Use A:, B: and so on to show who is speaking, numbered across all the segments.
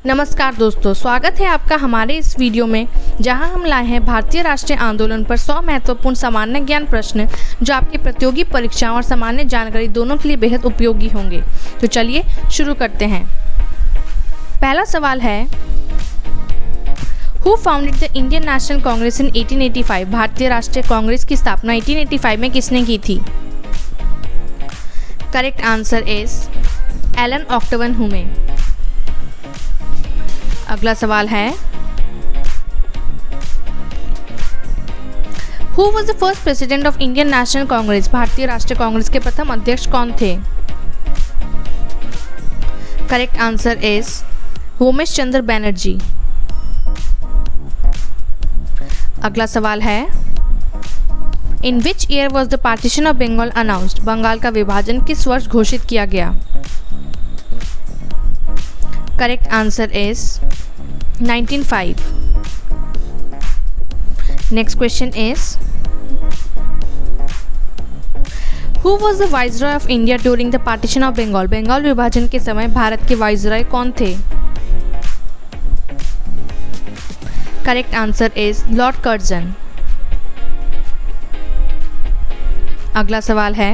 A: नमस्कार दोस्तों, स्वागत है आपका हमारे इस वीडियो में, जहां हम लाए हैं भारतीय राष्ट्रीय आंदोलन पर 100 महत्वपूर्ण सामान्य ज्ञान प्रश्न जो आपकी प्रतियोगी परीक्षाओं और सामान्य जानकारी दोनों के लिए बेहद उपयोगी होंगे। तो चलिए शुरू करते हैं। पहला सवाल है, who founded the Indian national congress in 1885? भारतीय राष्ट्रीय कांग्रेस की स्थापना 1885 में किसने की थी? Correct answer is Allan Octavian Hume. अगला सवाल है, who was the first president of Indian national congress? भारतीय राष्ट्रीय कांग्रेस के प्रथम अध्यक्ष कौन थे? Correct answer is Umesh Chandra Banerjee. अगला सवाल है, in which year was the partition of Bengal announced? Bengal का विभाजन किस वर्ष घोषित किया गया? Correct answer is 1905. Next question is, who was the Viceroy of India during the partition of Bengal? Bengal विभाजन के समय भारत के वाइसरॉय कौन थे? Correct answer is Lord Curzon. अगला सवाल है,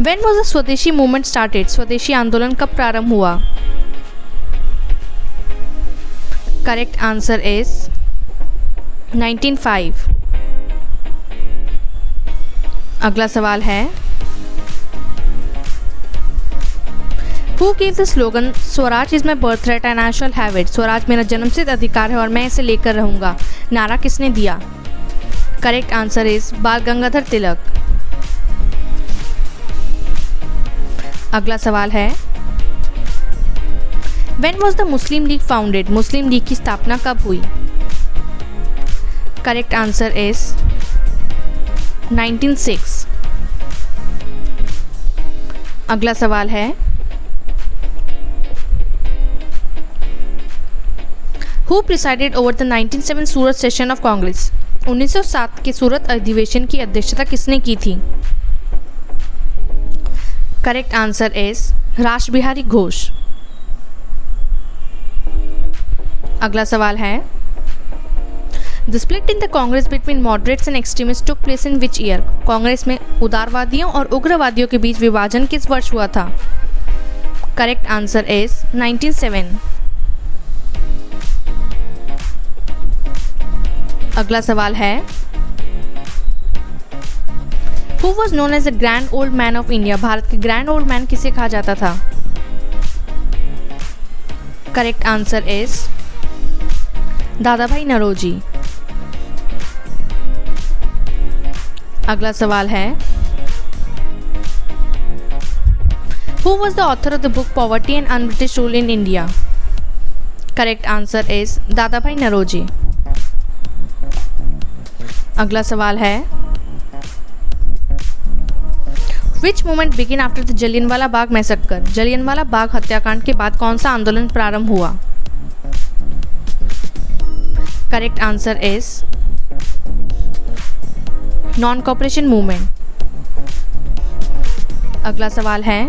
A: When was the Swadeshi movement started? Swadeshi आंदोलन कब प्रारंभ हुआ? Correct answer is 1905. अगला सवाल है, Who gave the slogan Swaraj is my birth right and I shall have it? Swaraj मेरा जन्मसिद्ध अधिकार है और मैं इसे लेकर रहूंगा, नारा किसने दिया? करेक्ट आंसर इज बाल गंगाधर तिलक। अगला सवाल है, When was the Muslim League founded? Muslim league की स्थापना कब हुई? Correct answer is 1906. अगला सवाल है, Who presided over the 1907 Surat session of Congress? 1907 के सूरत अधिवेशन की अध्यक्षता किसने की थी? करेक्ट आंसर इज रास बिहारी घोष। अगला सवाल है, the split in the Congress between moderates and extremist took place in which year? Congress में उदारवादियों और उग्रवादियों के बीच विभाजन किस वर्ष हुआ था? Correct answer is 1907. अगला सवाल है, Who was known as the Grand Old Man of India? Bharat के ग्रैंड ओल्ड मैन किसे कहा जाता था? करेक्ट आंसर इज दादा भाई नौरोजी। अगला सवाल है, Who was the author of the book Poverty and Un-British Rule in India? Correct answer is दादा भाई नौरोजी। अगला सवाल है, Which movement began after the Jallianwala Bagh massacre? Jallianwala Bagh हत्याकांड के बाद कौन सा आंदोलन प्रारंभ हुआ? Correct answer is non cooperation movement. अगला सवाल है,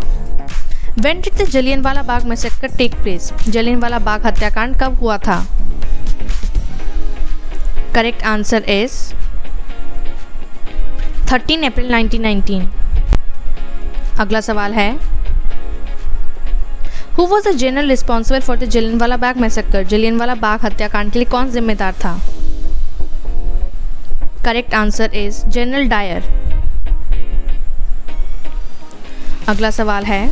A: When did the Jallianwala Bagh massacre take place? Jallianwala Bagh हत्याकांड कब हुआ था? Correct answer is 13 April 1919. अगला सवाल है, Who was the general responsible for the Jallianwala Bagh massacre? Jallianwala Bagh हत्याकांड के लिए कौन जिम्मेदार था? Correct answer is general Dyer. अगला सवाल है,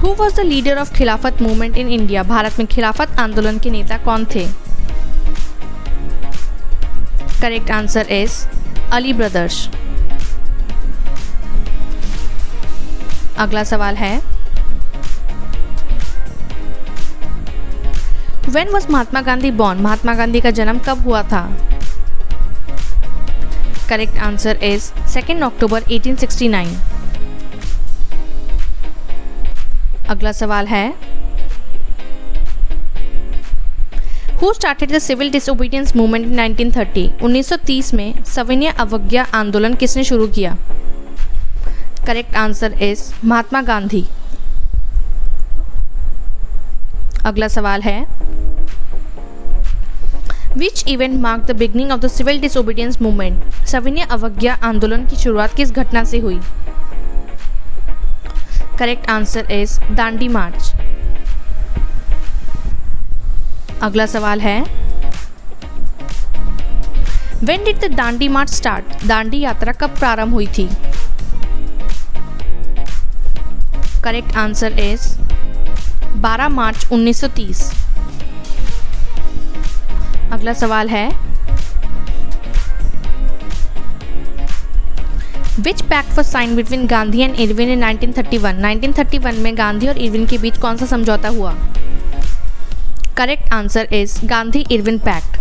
A: Who was the leader of Khilafat movement in India? भारत में खिलाफत आंदोलन के नेता कौन थे? Correct answer is Ali brothers. अगला सवाल है, When was Mahatma Gandhi born? Mahatma Gandhi का जन्म कब हुआ था? करेक्ट आंसर इज 2 अक्टूबर 1869. अगला सवाल है, Who started the civil disobedience movement in 1930? 1930 में सविनय अवज्ञा आंदोलन किसने शुरू किया? Correct answer is Mahatma Gandhi. अगला सवाल है, Which event marked the beginning of the civil disobedience movement? सविनय अवज्ञा आंदोलन की शुरुआत किस घटना से हुई? करेक्ट आंसर इज दांडी मार्च। अगला सवाल है, When did the Dandi March start? Dandi यात्रा कब प्रारंभ हुई थी? करेक्ट आंसर इज 12 मार्च 1930। अगला सवाल है, Which pact was signed between Gandhi and Irwin in 1931? 1931 में गांधी और इरविन के बीच कौन सा समझौता हुआ? Correct answer is Gandhi Irwin pact.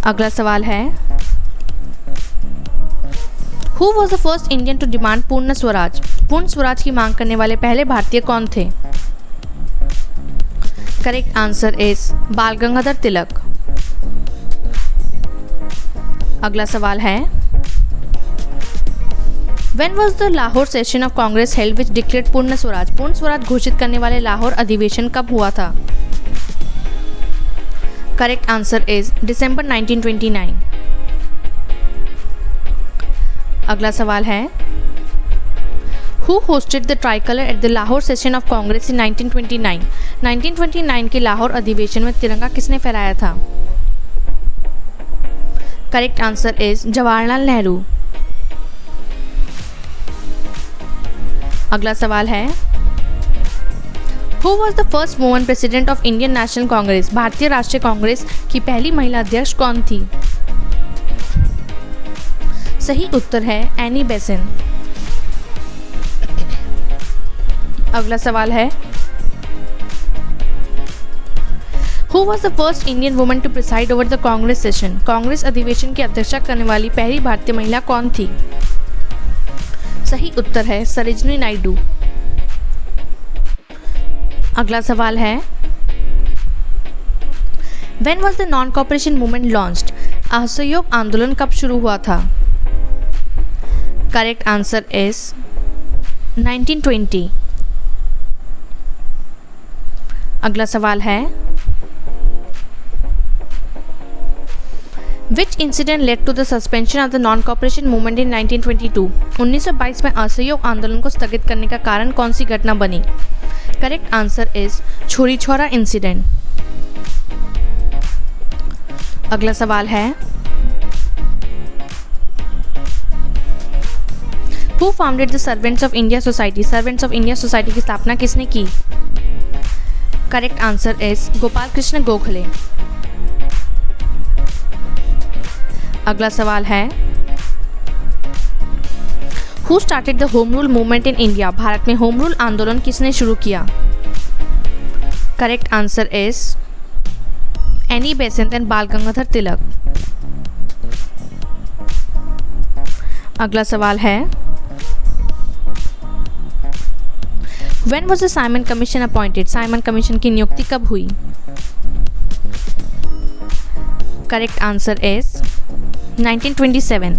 A: अगला सवाल है, Who was the first Indian to demand पूर्ण स्वराज? पूर्ण स्वराज की मांग करने वाले पहले भारतीय कौन थे? करेक्ट आंसर इज बाल गंगाधर तिलक। अगला सवाल है, When was the Lahore session of Congress held which declared पूर्ण स्वराज? पूर्ण स्वराज घोषित करने वाले लाहौर अधिवेशन कब हुआ था? करेक्ट आंसर इज दिसंबर 1929। अगला सवाल है, Who hosted the tricolor at the Lahore session of Congress in 1929? 1929 के लाहौर अधिवेशन में तिरंगा किसने फहराया था? Correct answer is Jawaharlal Nehru. अगला सवाल है, Who was the first woman president of Indian National Congress? भारतीय राष्ट्रीय कांग्रेस की पहली महिला अध्यक्ष कौन थी? सही उत्तर है एनी बेसेंट। अगला सवाल है, Who was the first Indian woman to preside over the Congress session? Congress अधिवेशन की अध्यक्षता करने वाली पहली भारतीय महिला कौन थी? सही उत्तर है सरोजिनी नायडू। अगला सवाल है, When was the non-cooperation movement launched? असहयोग आंदोलन कब शुरू हुआ था? Correct answer is 1920। अगला सवाल है, Which incident led to the suspension of the non-cooperation movement in 1922? 1922 में असहयोग आंदोलन को स्थगित करने का कारण कौन सी घटना बनी? करेक्ट आंसर इज छोरी छोरा इंसिडेंट। अगला सवाल है, Who founded the Servants of India Society? Servants of India Society की स्थापना किसने की? Correct answer is Gopal Krishna Gokhale. अगला सवाल है, Who started the Home Rule movement in India? Bharat में होम रूल आंदोलन किसने शुरू किया? Correct answer is Annie Besant and बाल गंगाधर तिलक। अगला सवाल है, When was the Simon Commission appointed? Simon commission की नियुक्ति कब हुई? Correct answer is 1927।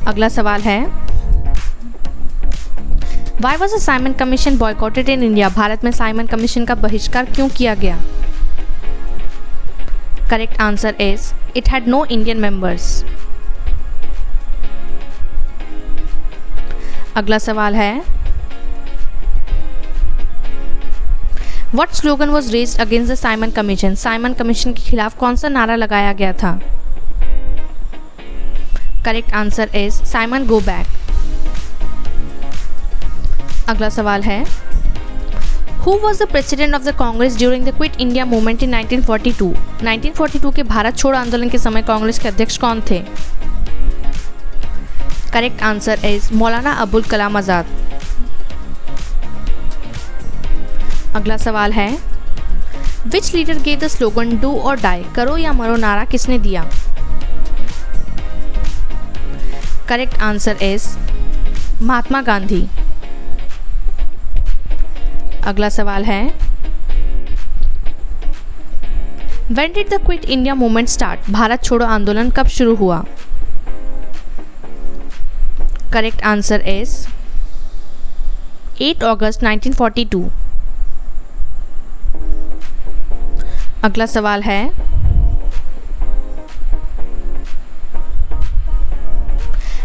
A: अगला सवाल है, Why was the Simon Commission boycotted in India? Bharat में साइमन कमीशन का बहिष्कार क्यों किया गया? Correct answer is It had no Indian members। अगला सवाल है, What slogan was raised against the Simon Commission? Simon commission के खिलाफ कौन सा नारा लगाया गया था? Correct answer is Simon go back. अगला सवाल है, Who was the president of the Congress during the Quit India movement in 1942? 1942 के भारत छोड़ो आंदोलन के समय कांग्रेस के अध्यक्ष कौन थे? Correct answer is Maulana Abul Kalam Azad. अगला सवाल है, Which leader gave the slogan Do or Die? करो या मरो नारा किसने दिया? Correct answer is Mahatma Gandhi. अगला सवाल है, When did the Quit India movement start? Bharat छोड़ो आंदोलन कब शुरू हुआ? Correct answer is 8 August 1942। अगला सवाल है,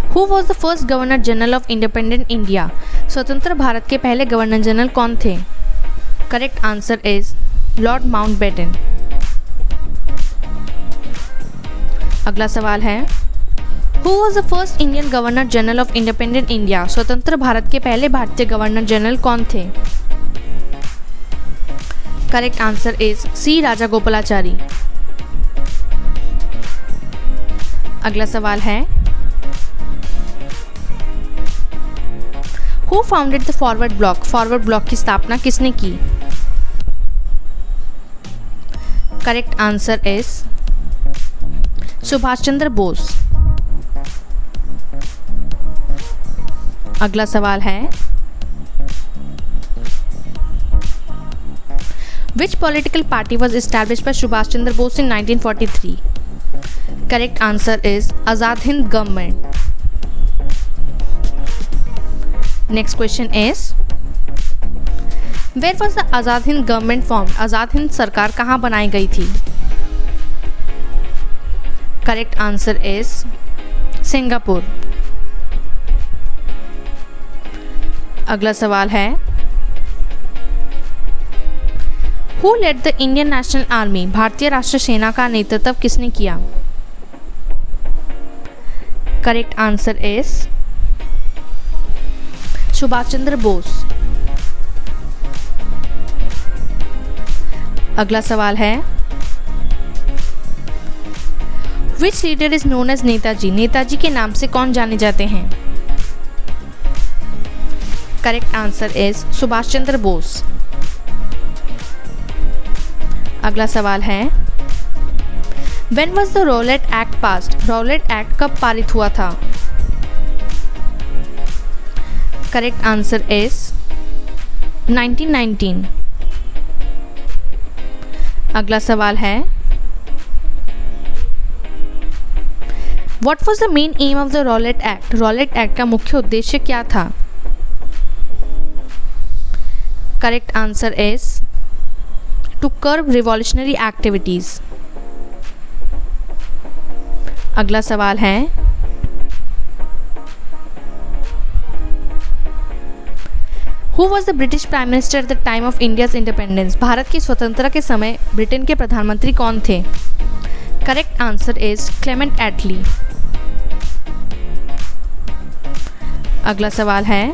A: who was the first governor general of independent India? स्वतंत्र भारत के पहले गवर्नर जनरल कौन थे? Correct answer is Lord Mountbatten. अगला सवाल है, who was the first Indian governor general of independent India? स्वतंत्र भारत के पहले भारतीय गवर्नर जनरल कौन थे? Correct answer is C Rajagopalachari. अगला सवाल है, who founded the forward block? Forward bloc की स्थापना किसने की? Correct answer is Subhash Chandra Bose. अगला सवाल है, which political party was established by Subhash Chandra Bose in 1943? Correct answer is Azad Hind government. Next question is, where was the Azad Hind government formed? Azad Hind सरकार कहाँ बनाई गई थी? Correct answer is Singapore. अगला सवाल है, who led the Indian national army? भारतीय राष्ट्रीय सेना का नेतृत्व किसने किया? Correct answer is Subhash Chandra Bose. अगला सवाल है, which leader is known as Netaji? Netaji के नाम से कौन जाने जाते हैं? Correct answer is Subhash Chandra Bose. अगला सवाल है, when was the Rowlatt act passed? Rowlatt act कब पारित हुआ था? Correct answer is 1919। अगला सवाल है, what was the main aim of the Rowlatt act? Rowlatt act का मुख्य उद्देश्य क्या था? Correct answer is to curb revolutionary activities. अगला सवाल है, who was the British prime minister at the time of India's independence? Bharat की स्वतंत्रता के समय ब्रिटेन के प्रधानमंत्री कौन थे? करेक्ट आंसर इज क्लेमेंट एटली। अगला सवाल है,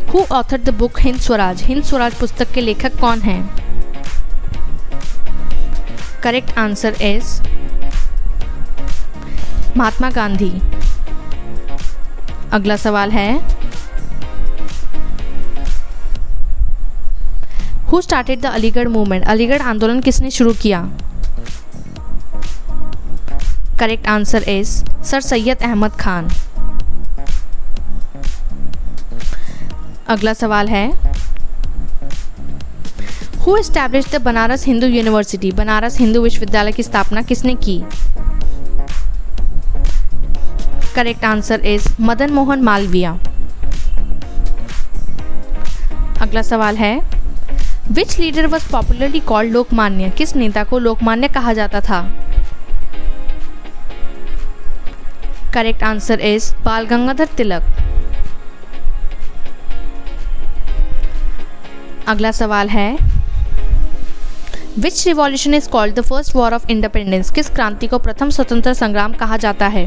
A: who authored the book Hind Swaraj? Hind Swaraj पुस्तक के लेखक कौन हैं? Correct answer is Mahatma Gandhi. अगला सवाल है, who started the Aligarh movement? Aligarh आंदोलन किसने शुरू किया? Correct answer is sir Syed Ahmed Khan. अगला सवाल है, who established the Banaras Hindu university? Banaras Hindu विश्वविद्यालय की स्थापना किसने की? Correct answer is Madan Mohan Malaviya. अगला सवाल है, which leader was popularly called Lokmanya? किस नेता को लोकमान्य कहा जाता था? करेक्ट आंसर इज बाल गंगाधर तिलक। अगला सवाल है, which revolution is called the first war of independence? किस क्रांति को प्रथम स्वतंत्रता संग्राम कहा जाता है?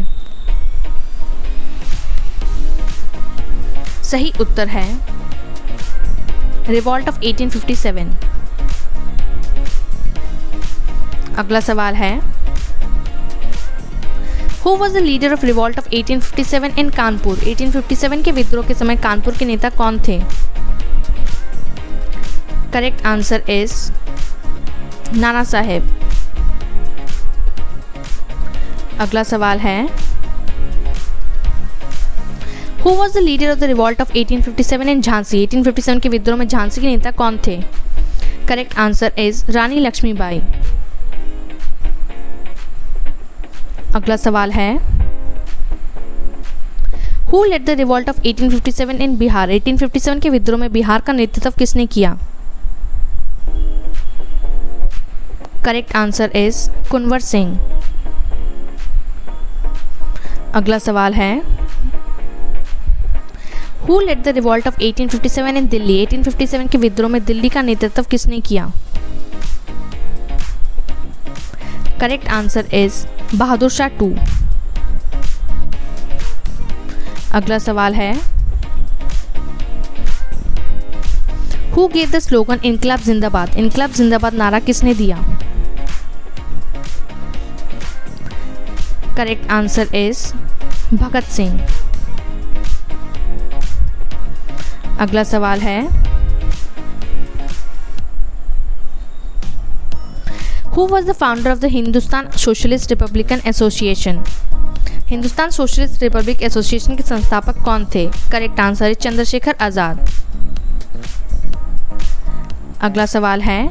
A: सही उत्तर है रिवॉल्ट ऑफ 1857। अगला सवाल है, who was the leader of revolt of 1857 इन कानपुर? 1857 के विद्रोह के समय कानपुर के नेता कौन थे? Correct answer is Nana Saheb. अगला सवाल है, who was the leader of the revolt of 1857 in Jhansi? 1857 के विद्रोह में झांसी के नेता कौन थे? Correct answer is Rani Lakshmibai. अगला सवाल है, who led the revolt of 1857 in Bihar? 1857 के विद्रोह में बिहार का नेतृत्व किसने किया? Correct answer is Kunwar Singh. अगला सवाल है, who led the revolt of 1857 in Delhi? 1857 के विद्रोह में दिल्ली का नेतृत्व किसने किया? Correct answer is Bahadur Shah two. अगला सवाल है, हु गेव द स्लोगन इनकलाब जिंदाबाद? इनकलाब जिंदाबाद नारा किसने दिया? Correct answer is Bhagat Singh. अगला सवाल है, who was the founder of the Hindustan socialist Republican association? Hindustan socialist Republic association के संस्थापक कौन थे? करेक्ट आंसर है चंद्रशेखर आजाद। अगला सवाल है,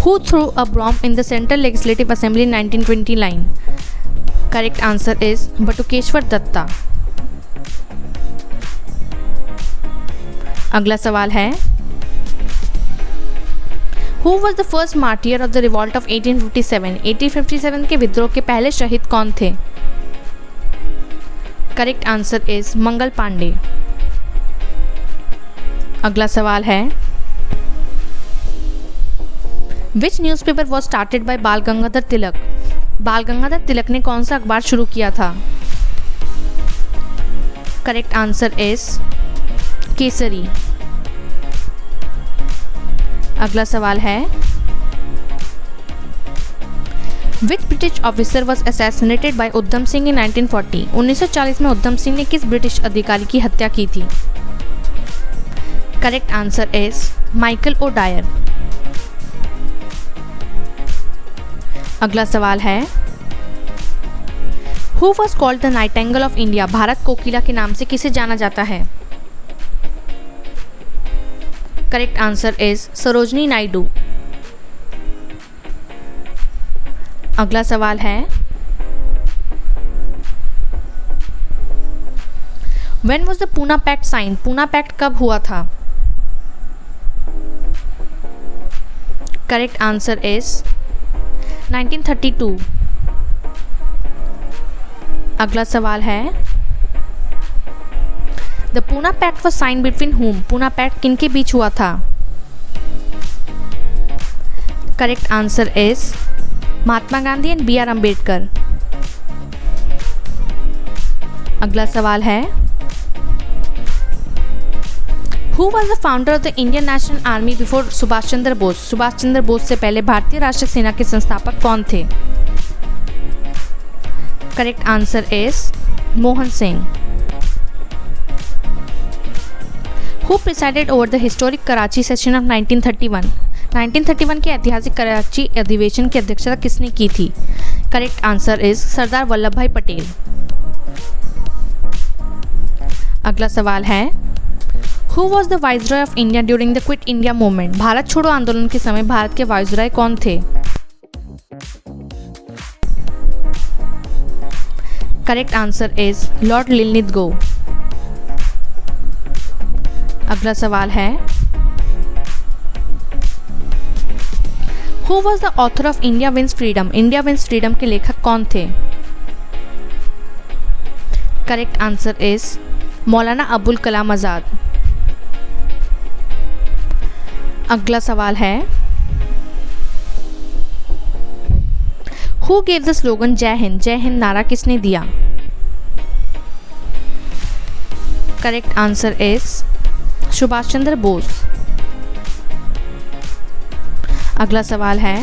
A: who threw a bomb in the central legislative assembly in 1929? Correct answer is Batukeshwar Dutt. अगला सवाल है, Who was the first martyr of the revolt of 1857? 1857 के विद्रोह के पहले शहीद कौन थे? Correct answer is Mangal Pandey. अगला सवाल है, Which newspaper was started by बाल गंगाधर तिलक? बाल गंगाधर तिलक ने कौन सा अखबार शुरू किया था? Correct answer is Kesari. अगला सवाल है, Which British officer was assassinated by उद्धम सिंह in 1940? 1940 में उद्धम सिंह ने किस ब्रिटिश अधिकारी की हत्या की थी? Correct answer is Michael O'Dwyer. अगला सवाल है, Who was called the Nightingale of India? Bharat कोकिला के नाम से किसे जाना जाता है? Correct answer is Sarojini Naidu. अगला सवाल है, When was the Poona pact sign? Poona pact कब हुआ था? Correct answer is 1932। अगला सवाल है, the Poona pact was sign between whom? Poona pact किनके बीच हुआ था? Correct answer is Mahatma Gandhi and B R Ambedkar. अगला सवाल है, who was the founder of the Indian national army before Subhash Chandra Bose? Subhash Chandra Bose से पहले भारतीय राष्ट्रीय सेना के संस्थापक कौन थे? Correct answer is Mohan Singh. Who presided over the historic Karachi session of 1931? 1931 के ऐतिहासिक कराची अधिवेशन की अध्यक्षता किसने की थी? Correct answer is Sardar Vallabh भाई पटेल। अगला सवाल है, Who was the Viceroy of India during the Quit India movement? Bharat छोड़ो आंदोलन के समय भारत के वाइसरॉय कौन थे? Correct answer is Lord Linlithgow. अगला सवाल है, Who was the author of India Wins Freedom? India wins freedom के लेखक कौन थे? Correct answer is Maulana Abul Kalam Azad. अगला सवाल है, Who gave the slogan जय हिंद? जय हिंद नारा किसने दिया? Correct answer is Subhash Chandra Bose. अगला सवाल है,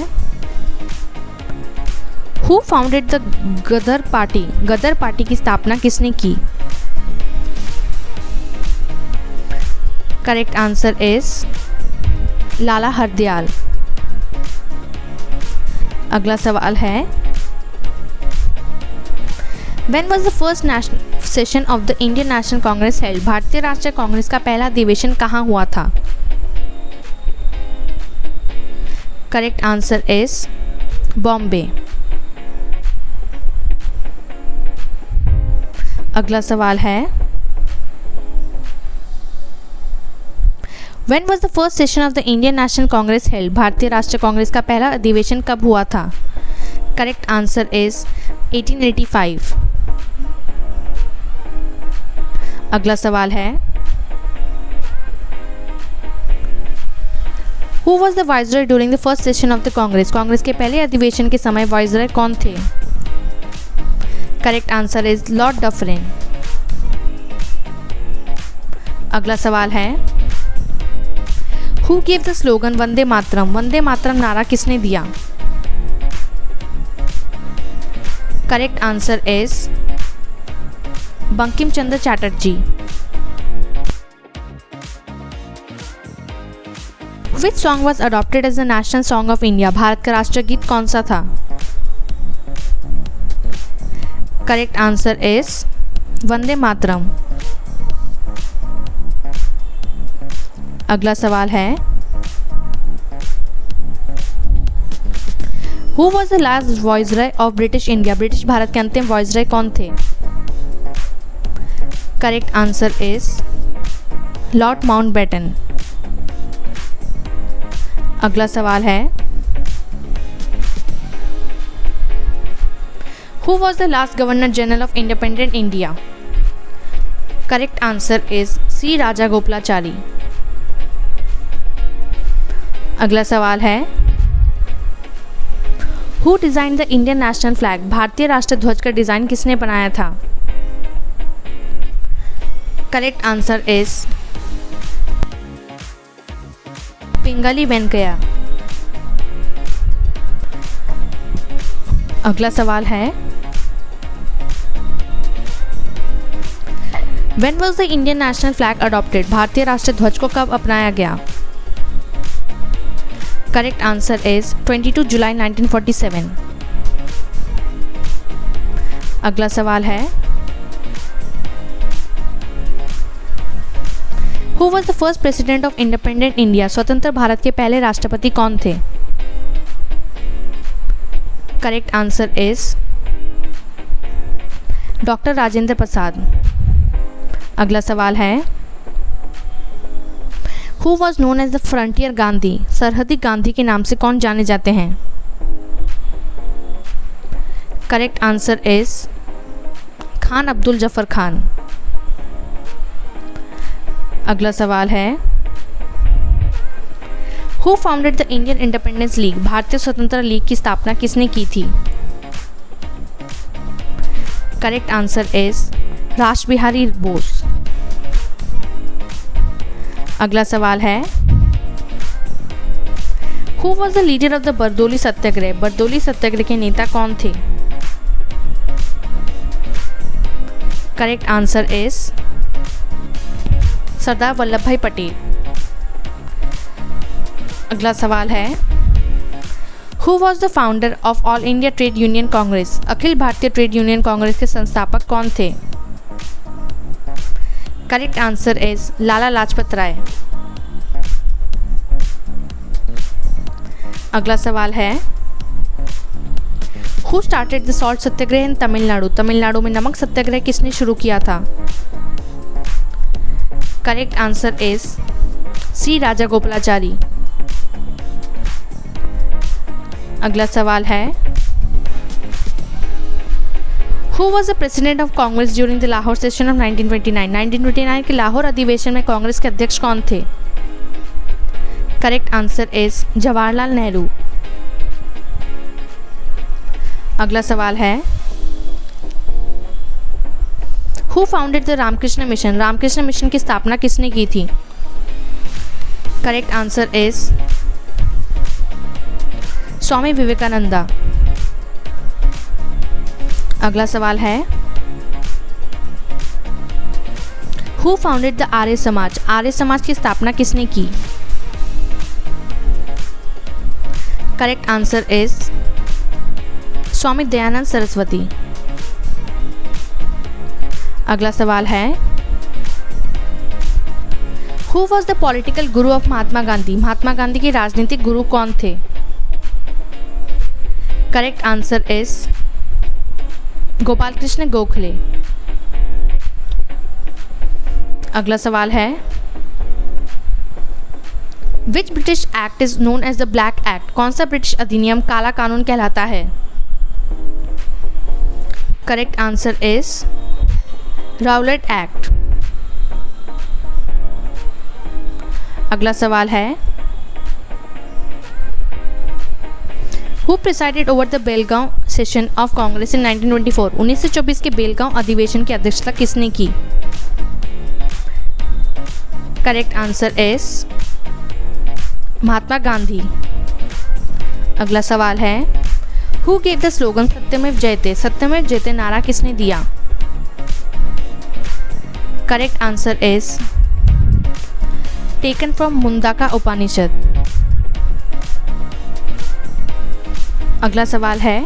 A: Who founded the Ghadar party? Ghadar party की स्थापना किसने की? Correct answer is Lala Hardayal. अगला सवाल है, When was the first national session of the Indian National Congress held? भारतीय राष्ट्रीय कांग्रेस का पहला अधिवेशन कहाँ हुआ था? Correct answer is Bombay. अगला सवाल है, When was the first session of the Indian National Congress held? भारतीय राष्ट्रीय कांग्रेस का पहला अधिवेशन कब हुआ था? Correct answer is 1885। अगला सवाल है, Who was the viceroy during the first session of the Congress? Congress के पहले अधिवेशन के समय वाइसरॉय कौन थे? Correct answer is Lord Dufferin. अगला सवाल है, Who gave the slogan Vande Mataram? Vande Mataram नारा किसने दिया? Correct answer is Bankim Chandra Chatterjee. Which song was adopted as the national song of India? Bharat का राष्ट्रीय गीत कौन सा था? Correct answer is Vande Mataram. अगला सवाल है, Who was the last viceroy of British India? British Bharat के अंतिम वाइसरॉय कौन थे? Correct answer is Lord Mountbatten. अगला सवाल है, Who was the last Governor General of Independent India? Correct answer is C Rajagopalachari. अगला सवाल है, Who designed the Indian National Flag? भारतीय राष्ट्रीय ध्वज का डिजाइन किसने बनाया था? करेक्ट आंसर इज पिंगली वेंकैया। अगला सवाल है, When was the Indian National Flag adopted? भारतीय राष्ट्रीय ध्वज को कब अपनाया गया? करेक्ट आंसर इज 22 जुलाई 1947। अगला सवाल है, Who was the first president of independent India? स्वतंत्र भारत के पहले राष्ट्रपति कौन थे? Correct answer is doctor Rajendra Prasad. अगला सवाल है, Who was known as the Frontier Gandhi? सरहदी गांधी के नाम से कौन जाने जाते हैं? Correct answer is Khan Abdul Zafar Khan. अगला सवाल है, Who founded the Indian Independence League? भारतीय स्वतंत्रता लीग की स्थापना किसने की थी? करेक्ट आंसर इज रास बिहारी बोस। अगला सवाल है, Who was the leader of the Bardoli सत्याग्रह? बरदौली सत्याग्रह के नेता कौन थे? Correct answer is Sardar Vallabh भाई पटेल। अगला सवाल है, Who was the founder of All India Trade Union Congress? Akhil Bharatiya trade union Congress के संस्थापक कौन थे? Correct answer is Lala Lajpat Rai. अगला सवाल है, Who started the salt सत्याग्रह इन तमिलनाडु? तमिलनाडु में नमक सत्याग्रह किसने शुरू किया था? Correct answer is C Rajagopalachari. अगला सवाल है, Who was the president of Congress during the Lahore session of 1929? 1929 के लाहौर अधिवेशन में कांग्रेस के अध्यक्ष कौन थे? Correct answer is Jawaharlal Nehru. अगला सवाल है, Who founded the Ramakrishna mission? Ramakrishna mission की स्थापना किसने की थी? Correct answer is Swami Vivekananda. अगला सवाल है, Who founded the Arya Samaj? Arya Samaj की स्थापना किसने की? Correct answer is Swami Dayanand Saraswati. अगला सवाल है, Who was the political guru of Mahatma Gandhi? Mahatma Gandhi के राजनीतिक गुरु कौन थे? Correct answer is Gopal Krishna Gokhale. अगला सवाल है, which British act is known as the black act? कौन सा ब्रिटिश अधिनियम काला कानून कहलाता है? Correct answer is Rowlatt act. अगला सवाल है, who presided over the Belgaum session of Congress in 1924? 1924 के बेलगांव अधिवेशन की अध्यक्षता किसने की? Correct answer is Mahatma Gandhi. अगला सवाल है, हु गेव द स्लोगन सत्यमेव जयते? सत्यमेव जयते नारा किसने दिया? Correct answer is taken from Mundaka Upanishad. अगला सवाल है,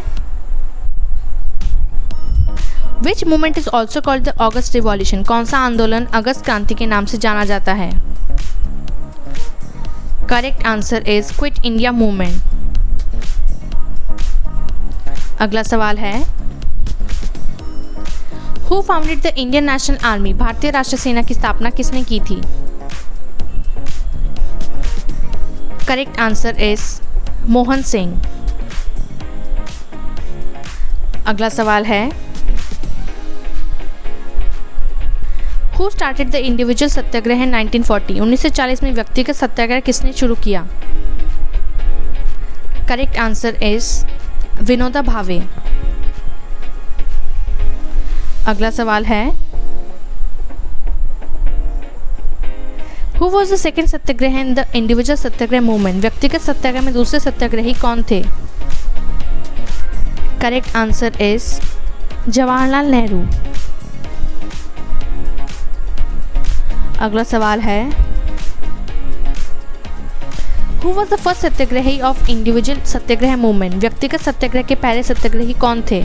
A: which movement is also called the August revolution? कौन सा आंदोलन अगस्त क्रांति के नाम से जाना जाता है? Correct answer is quit India movement. अगला सवाल है, who founded the Indian national army? भारतीय राष्ट्रीय सेना की स्थापना किसने की थी? Correct answer is Mohan Singh. अगला सवाल है, हु स्टार्टेड द इंडिविजुअल सत्याग्रह इन 1940? 1940 में व्यक्तिगत सत्याग्रह किसने शुरू किया? Correct answer is Vinoba Bhave. अगला सवाल है, who was the second satyagraha in the individual satyagraha movement? व्यक्तिगत सत्याग्रह में दूसरे सत्याग्रही कौन थे? Correct answer is Jawaharlal Nehru. अगला सवाल है, who was the first satyagrahi of individual satyagraha movement? व्यक्तिगत सत्याग्रह के पहले सत्याग्रही कौन थे?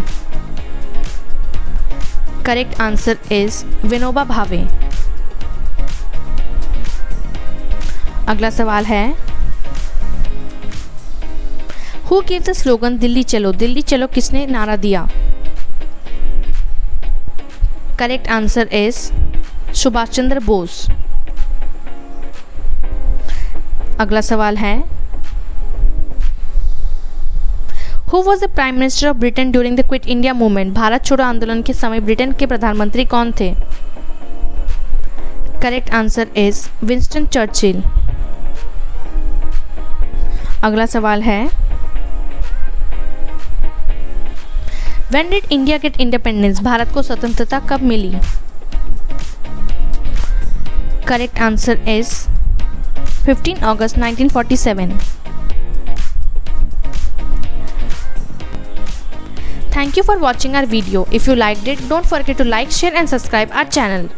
A: Correct answer is Vinoba Bhave. अगला सवाल है, who gave the slogan Delhi चलो? दिल्ली चलो किसने नारा दिया? Correct answer is Subhash Chandra Bose. अगला सवाल है, who was the prime minister of Britain during the quit India movement? Bharat छोड़ो आंदोलन के समय ब्रिटेन के प्रधानमंत्री कौन थे? Correct answer is Winston Churchill. अगला सवाल है, When did India get independence? Bharat को स्वतंत्रता कब मिली? करेक्ट आंसर इज 15 अगस्त 1947। Thank you for watching our video. If you liked it, don't forget to like, share and subscribe our channel.